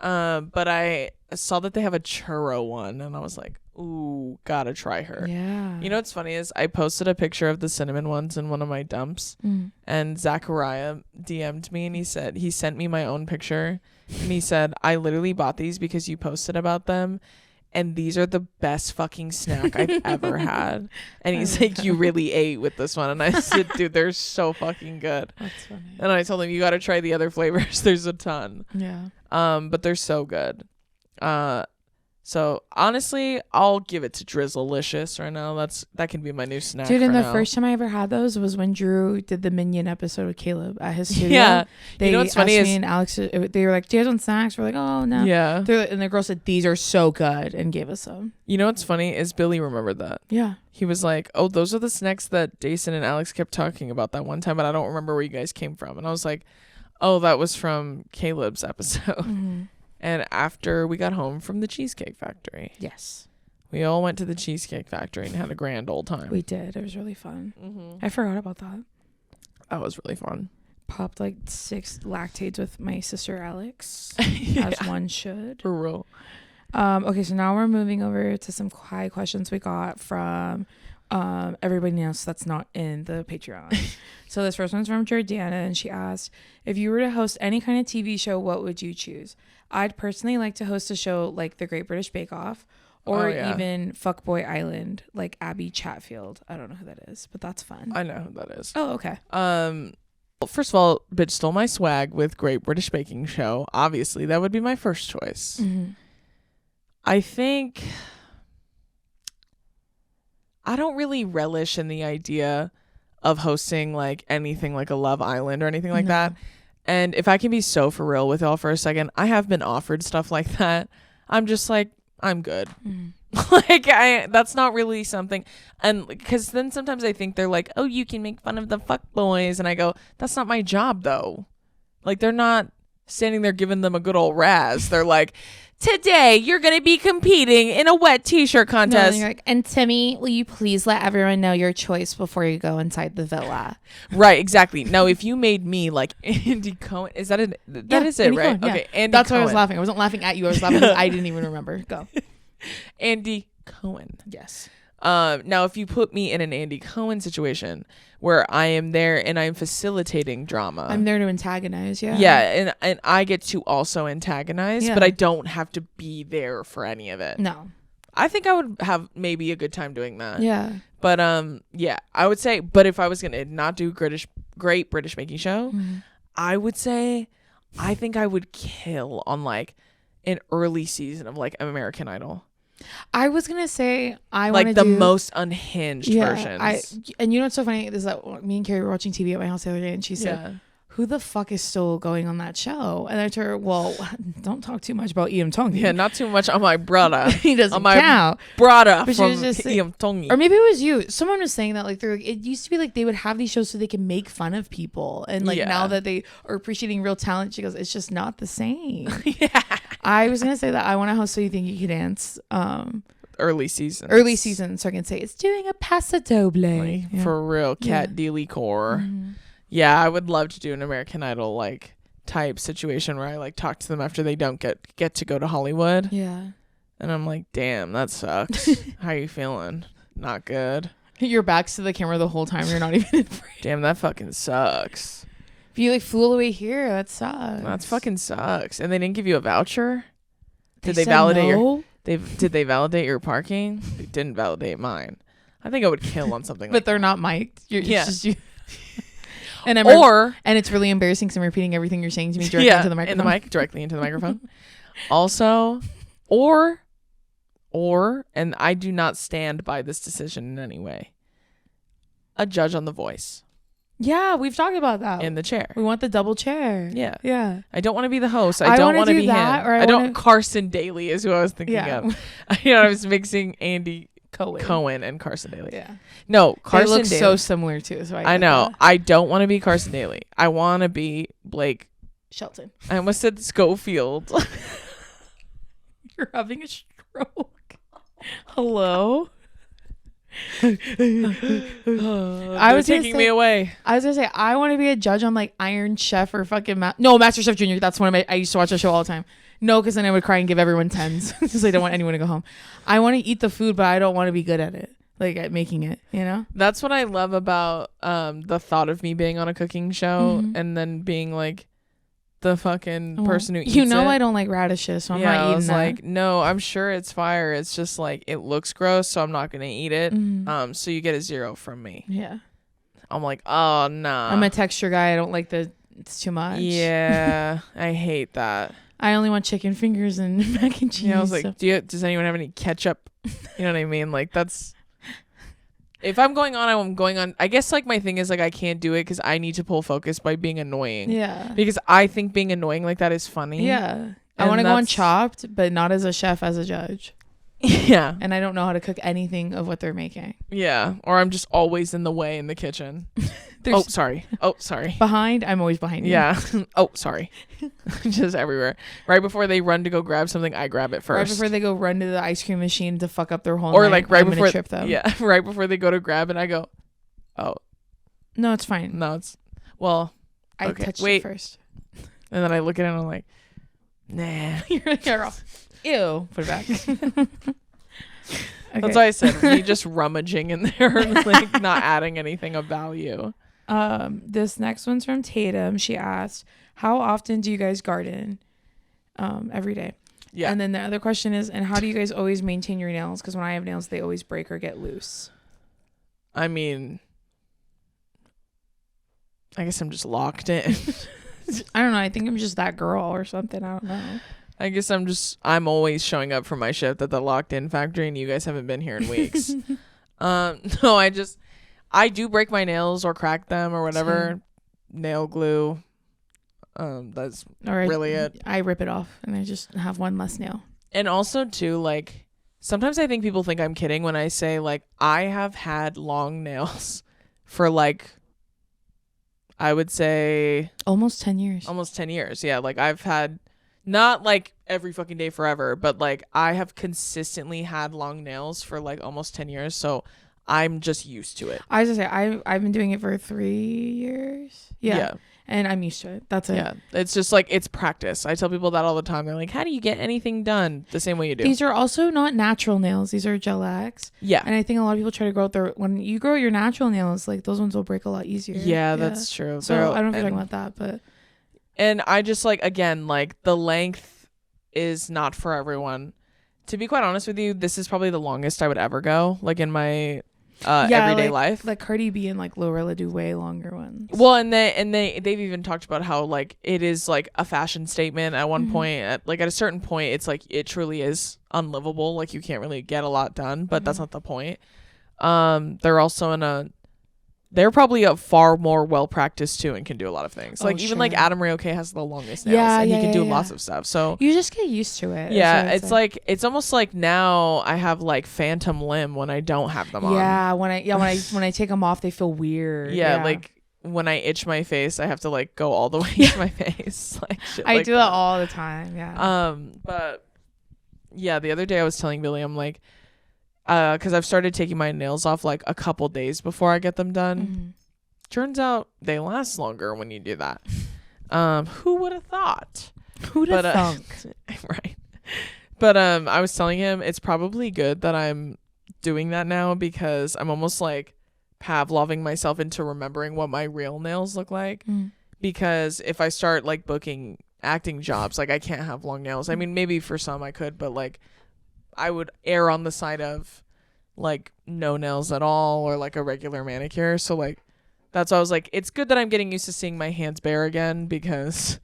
But I saw that they have a churro one, and I was like, ooh, gotta try her. Yeah. You know what's funny is I posted a picture of the cinnamon ones in one of my dumps, and Zachariah DM'd me and he sent me my own picture, and he said, I literally bought these because you posted about them, and these are the best fucking snack I've ever had. And he's like, you really ate with this one. And I said, dude, they're so fucking good. That's funny. And I told him, you got to try the other flavors. There's a ton. Yeah. But they're so good. So honestly, I'll give it to Drizzlelicious right now. That can be my new snack. Dude, and the now. first time I ever had those was when Drew did the Minion episode with Caleb at his studio. Yeah. They you know what's funny is me and Alex, they were like, do you guys want snacks? We're like, oh, no. Yeah. And the girl said, these are so good, and gave us some. You know what's funny is Billy remembered that. Yeah. He was like, oh, those are the snacks that Deison and Alex kept talking about that one time, but I don't remember where you guys came from. And I was like, oh, that was from Caleb's episode. Mm-hmm. And after we got home from the Cheesecake Factory. Yes. We all went to the Cheesecake Factory and had a grand old time. We did. It was really fun. Mm-hmm. I forgot about that. That was really fun. Popped like 6 lactates with my sister Alex, Yeah. as one should. For real. Okay, so now we're moving over to some high questions we got from everybody else that's not in the Patreon. So this first one's from Jordana, and she asked, if you were to host any kind of TV show, what would you choose? I'd personally like to host a show like The Great British Bake Off, or even Fuckboy Island, like Abby Chatfield. I don't know who that is, but that's fun. I know who that is. Oh, okay. Well, first of all, bitch stole my swag with Great British Baking Show. Obviously, that would be my first choice. Mm-hmm. I think I don't really relish in the idea of hosting like anything like a Love Island or anything like that. And if I can be so for real with y'all for a second, I have been offered stuff like that. I'm just like, I'm good. Like that's not really something. And because then sometimes I think they're like, oh, you can make fun of the fuck boys. And I go, that's not my job though. Like they're not standing there giving them a good old razz. They're like, today you're going to be competing in a wet t-shirt contest. And you're like, and Timmy, will you please let everyone know your choice before you go inside the villa? Right, exactly. Now, if you made me like Andy Cohen, is that it? That is it, Andy right? Cohen, okay, Andy That's Cohen. why I was laughing. I wasn't laughing at you. I was laughing because I didn't even remember. Go. Andy Cohen. Yes. Now, if you put me in an Andy Cohen situation where I am there and I'm facilitating drama, I'm there to antagonize. Yeah. Yeah, and I get to also antagonize, Yeah. but I don't have to be there for any of it. No. I think I would have maybe a good time doing that. Yeah. But yeah, I would say. But if I was gonna not do Great British Baking Show, I would say I think I would kill on like an early season of like American Idol. I was gonna say I like want the to do most unhinged versions. And you know what's so funny is that me and Carrie were watching TV at my house the other day, and she said, who the fuck is still going on that show? And I told her, well, don't talk too much about Ian Tongi. Yeah, not too much on my brother. He doesn't on my count. Brother But from she was just Ian Tongi. Or maybe it was you. Someone was saying that like it used to be like they would have these shows so they can make fun of people, and like now that they are appreciating real talent, she goes, it's just not the same. Yeah. I was gonna say that I want to host So You Think You Can Dance. Early season, so I can say it's doing a paso doble. Like, for real, Cat Dealey core. Yeah, I would love to do an American Idol like type situation where I like talk to them after they don't get to go to Hollywood. Yeah. And I'm like, damn, that sucks. How you feeling? Not good. Your back's to the camera the whole time. You're not even in frame. Damn, that fucking sucks. If you like flew all the way here, that sucks. That fucking sucks. And they didn't give you a voucher? Did they said validate no? Did they validate your parking? They didn't validate mine. I think I would kill on something But like they're not mic'd. It's just you. And and it's really embarrassing because I'm repeating everything you're saying to me directly into the microphone. Directly into the microphone. Also, or, and I do not stand by this decision in any way, a judge on The Voice. Yeah, we've talked about that. In the chair. We want the double chair. Yeah. Yeah. I don't want to be the host. I don't want to be that, him. or I don't. Carson Daly is who I was thinking of. I was mixing Andy Cohen and Carson Daly. Yeah. No, Carson They look Daly. so similar too. So I know. That. I don't want to be Carson Daly. I want to be Blake Shelton. I almost said Schofield. You're having a stroke. Hello. They're taking me away. I was gonna say I want to be a judge on like Iron Chef or fucking Master Chef Junior. That's one of my. I used to watch that show all the time. No, because then I would cry and give everyone tens because I don't want anyone to go home. I want to eat the food, but I don't want to be good at it, like at making it. You know. That's what I love about the thought of me being on a cooking show and then being like the fucking person who eats it. I don't like radishes, so I'm not eating I was that. like, no, I'm sure it's fire. It's just like it looks gross, so I'm not gonna eat it. So you get a 0 from me. Yeah. I'm like, oh nah. I'm a texture guy. I don't like it's too much. Yeah, I hate that. I only want chicken fingers and mac and cheese. Yeah, I was like, does anyone have any ketchup? You know what I mean? Like that's. If I'm going on, I'm going on. I guess like my thing is like I can't do it because I need to pull focus by being annoying. Yeah. Because I think being annoying like that is funny. Yeah. I want to go on Chopped, but not as a chef, as a judge. Yeah. And I don't know how to cook anything of what they're making. Yeah. Or I'm just always in the way in the kitchen. Sorry. Behind? I'm always behind you. Yeah. Sorry. Just everywhere. Right before they run to go grab something, I grab it first. Right before they go run to the ice cream machine to fuck up their whole or night, like right before trip them. Yeah. Right before they go to grab it, I go, oh. No, it's fine. No, it's well. I touched it first. And then I look at it and I'm like, nah. You're off. Ew. Put it back. Okay. That's why I said me just rummaging in there and like not adding anything of value. This next one's from Tatum. She asked, how often do you guys garden? Every day. Yeah. And then the other question is, and how do you guys always maintain your nails? Because when I have nails, they always break or get loose. I mean, I guess I'm just locked in. I don't know. I think I'm just that girl or something. I don't know. I guess I'm always showing up for my shift at the locked in factory and you guys haven't been here in weeks. No, I do break my nails or crack them or whatever. Same. Nail glue. That's really it. I rip it off and I just have one less nail. And also too, like, sometimes I think people think I'm kidding when I say like I have had long nails for like, I would say almost 10 years. Almost 10 years. Yeah. Like I've had not like every fucking day forever, but like I have consistently had long nails for like almost 10 years. So I'm just used to it. I was gonna say I've been doing it for 3 years. Yeah. And I'm used to it. That's it. Yeah. It's just like, it's practice. I tell people that all the time. They're like, how do you get anything done the same way you do? These are also not natural nails. These are gel-X. Yeah. And I think a lot of people try to grow out when you grow your natural nails, like those ones will break a lot easier. Yeah. That's true. So I don't know if you're talking about that, but. And I just like, again, like the length is not for everyone. To be quite honest with you, this is probably the longest I would ever go, like in my everyday life. Like Cardi B and like Glorilla do way longer ones. Well, and they've even talked about how like it is like a fashion statement at one point. At a certain point, it's like it truly is unlivable. Like you can't really get a lot done, but that's not the point. They're also they're probably a far more well practiced too and can do a lot of things. Like even like Adam Ray OK has the longest nails and he can do lots of stuff. So you just get used to it. Yeah, it's like it's almost like now I have like phantom limb when I don't have them on. Yeah, when I take them off, they feel weird. Yeah, like when I itch my face, I have to like go all the way to my face. Like shit I like do that all the time. Yeah. But yeah, the other day I was telling Billy, I'm like, because I've started taking my nails off like a couple days before I get them done. Turns out they last longer when you do that. Who would have thought? Who'd have thunk? Right. But I was telling him it's probably good that I'm doing that now because I'm almost like Pavloving myself into remembering what my real nails look like. Because if I start like booking acting jobs, like I can't have long nails. I mean, maybe for some I could, but like I would err on the side of like no nails at all or like a regular manicure. So like that's why I was like, it's good that I'm getting used to seeing my hands bare again because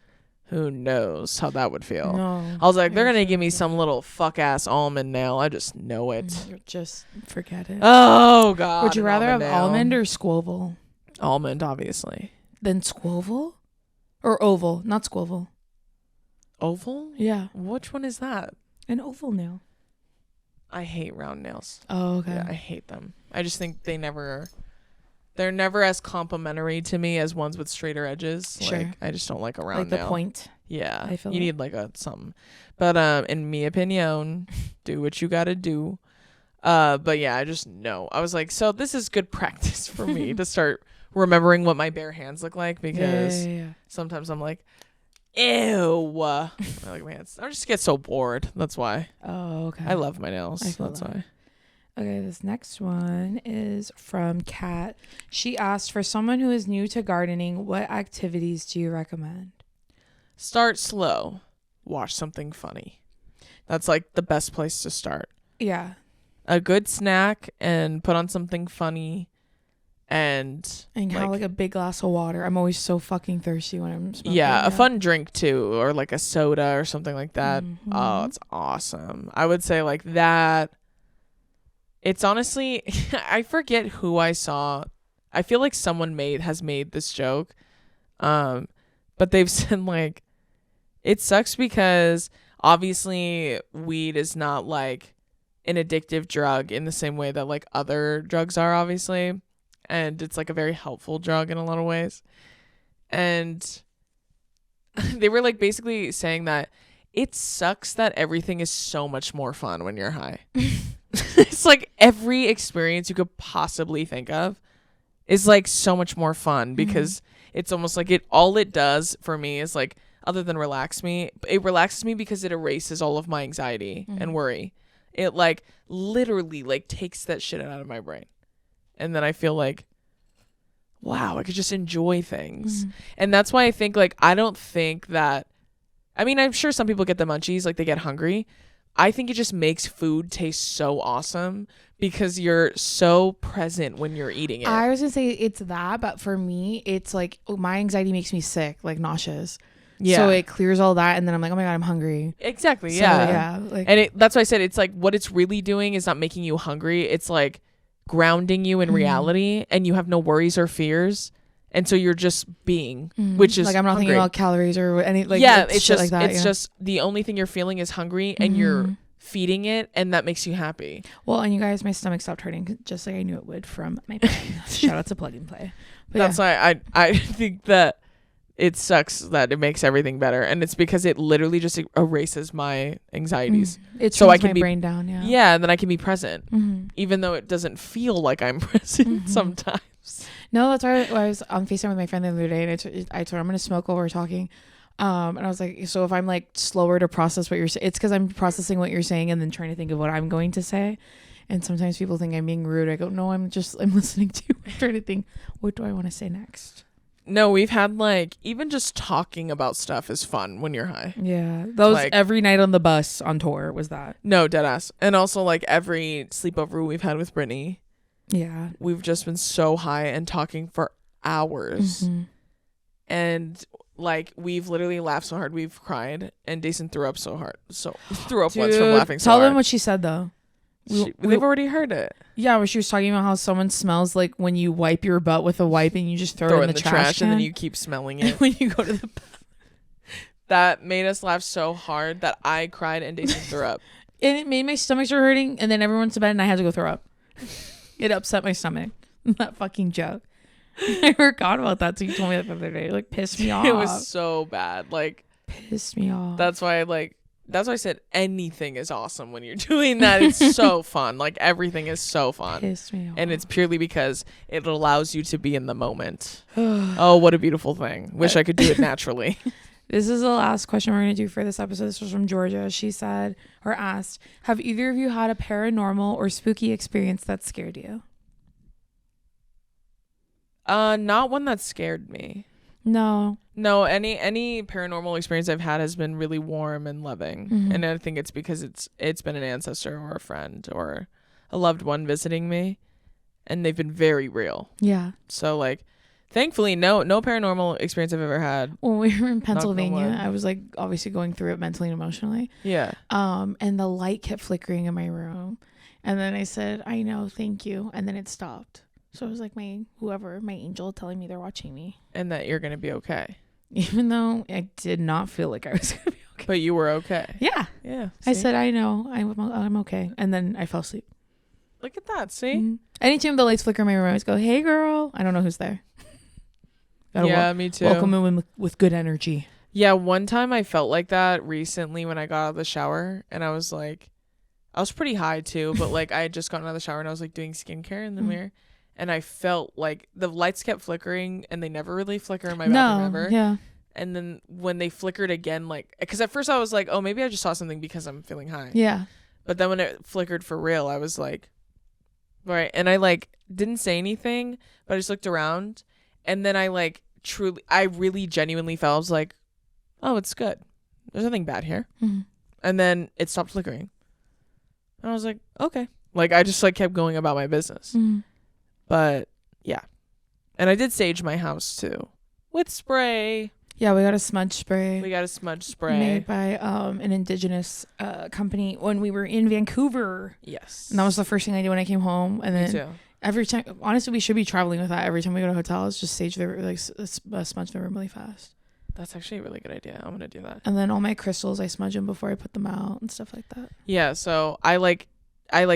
who knows how that would feel. No, I was like, they're gonna give me some little fuck ass almond nail. I just know it. Just forget it. Oh god. Would you rather have almond or squoval? Almond, obviously. Then squoval or oval, not squoval. Oval? Yeah. Which one is that? An oval nail. I hate round nails. Oh, okay. Yeah, I hate them. I just think they're never as complimentary to me as ones with straighter edges. Sure. Like I just don't like a round nail. Like the point. Yeah. I feel you need like a something. But in me opinion, do what you gotta do. But yeah, I just know. I was like, so this is good practice for me to start remembering what my bare hands look like, because sometimes I'm like, ew. I like my hands. I just get so bored. That's why. Oh, okay. I love my nails. That's why. Okay, this next one is from Kat. She asked, for someone who is new to gardening, what activities do you recommend? Start slow. Watch something funny. That's like the best place to start. Yeah. A good snack and put on something funny and have like a big glass of water. I'm always so fucking thirsty when I'm smoking. Yeah, a fun drink too, or like a soda or something like that. Mm-hmm. Oh, it's awesome. I would say like that. It's honestly, I forget who I saw. I feel like someone has made this joke. But they've said like, it sucks because obviously weed is not like an addictive drug in the same way that like other drugs are, obviously. And it's like a very helpful drug in a lot of ways. And they were like basically saying that it sucks that everything is so much more fun when you're high. It's like every experience you could possibly think of is like so much more fun, because it's almost like all it does for me is like, other than relax me, it relaxes me because it erases all of my anxiety and worry. It like literally like takes that shit out of my brain. And then I feel like, wow, I could just enjoy things. And that's why I think like, I don't think that, I mean, I'm sure some people get the munchies, like they get hungry. I think it just makes food taste so awesome because you're so present when you're eating it. I was gonna say it's that, but for me, it's like my anxiety makes me sick, like nauseous. Yeah. So it clears all that, and then I'm like, oh my God, I'm hungry. Exactly. So, yeah. Like, and that's why I said it's like what it's really doing is not making you hungry. It's like grounding you in reality, and you have no worries or fears. And so you're just being, which is like I'm not hungry. thinking about calories or any like it's just like that. It's just the only thing you're feeling is hungry, and you're feeding it, and that makes you happy. Well, and you guys, my stomach stopped hurting just like I knew it would from my play. Shout out to Plug and Play. But that's why I think that it sucks that it makes everything better, and it's because it literally just erases my anxieties. It turns my brain down. Yeah, and then I can be present, even though it doesn't feel like I'm present sometimes. No, that's why I was on FaceTime with my friend the other day, and I told her I'm going to smoke while we're talking. And I was like, so if I'm like slower to process what you're saying, it's because I'm processing what you're saying and then trying to think of what I'm going to say. And sometimes people think I'm being rude. I go, no, I'm listening to you. I'm trying to think, what do I want to say next? No, we've had like, even just talking about stuff is fun when you're high. Yeah. Those like, every night on the bus on tour was that. No, deadass. And also like every sleepover we've had with Brittany. Yeah. We've just been so high and talking for hours. And like we've literally laughed so hard we've cried, and Deison threw up so hard. So threw up once from laughing so hard. Tell them what she said though. They've already heard it. Yeah, where she was talking about how someone smells like when you wipe your butt with a wipe and you just throw it in the trash can. And then you keep smelling it. When you go to the that made us laugh so hard that I cried and Deison threw up. And it made my stomach start hurting, and then everyone went to bed and I had to go throw up. It upset my stomach. That fucking joke. I forgot about that, so you told me that the other day. It, like, pissed me off. It was so bad. Like, pissed me off. That's why I said anything is awesome when you're doing that. It's so fun. Like, everything is so fun. Pissed me off. And it's purely because it allows you to be in the moment. Oh, what a beautiful thing. Wish I could do it naturally. This is the last question we're going to do for this episode. This was from Georgia. She said, or asked, have either of you had a paranormal or spooky experience that scared you? Not one that scared me. No, any paranormal experience I've had has been really warm and loving. And I think it's because it's been an ancestor or a friend or a loved one visiting me, and they've been very real. Yeah. So like, thankfully, no paranormal experience I've ever had. When we were in Pennsylvania, I was like obviously going through it mentally and emotionally. Yeah. And the light kept flickering in my room, and then I said, "I know, thank you," and then it stopped. So it was like my angel telling me they're watching me. And that you're going to be okay. Even though I did not feel like I was going to be okay. But you were okay. Yeah. Yeah. See? I said, I know, I'm okay. And then I fell asleep. Look at that. See? Anytime the lights flicker in my room, I just go, hey, girl. I don't know who's there. Me too. Welcome in with good energy. Yeah. One time I felt like that recently when I got out of the shower, and I was like, I was pretty high too, but like I had just gotten out of the shower and I was like doing skincare in the mirror, and I felt like the lights kept flickering and they never really flicker in my bathroom ever. Yeah. And then when they flickered again, like, because at first I was like, oh, maybe I just saw something because I'm feeling high. Yeah. But then when it flickered for real, I was like, right. And I like didn't say anything, but I just looked around, and then I like I really genuinely felt, I was like, oh, it's good. There's nothing bad here. Mm-hmm. And then it stopped flickering. And I was like, okay. Like, I just like kept going about my business. Mm-hmm. But yeah. And I did sage my house too with spray. Yeah, we got a smudge spray. Made by an indigenous company when we were in Vancouver. Yes. And that was the first thing I did when I came home. And then Me too. every time, honestly, we should be traveling with that. Every time we go to hotels, just sage the smudge the room really fast. That's actually a really good idea. I'm gonna do that. And then all my crystals, I smudge them before I put them out and stuff like that. Yeah. So I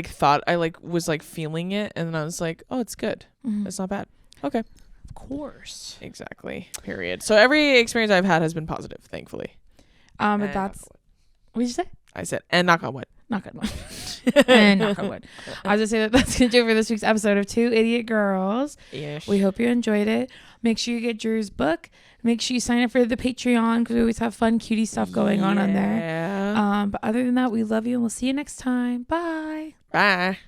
thought I was like feeling it, and then I was like, oh, it's good. Mm-hmm. It's not bad. Okay. Of course. Exactly. Period. So every experience I've had has been positive, thankfully. But that's what did you say? I said, and knock on wood. Knock on wood. And knock on wood. I was just say that's gonna do it for this week's episode of Two Idiot Girls. Yes. We hope you enjoyed it. Make sure you get Drew's book. Make sure you sign up for the Patreon because we always have fun, cutie stuff going on there. But other than that, we love you and we'll see you next time. Bye. Bye.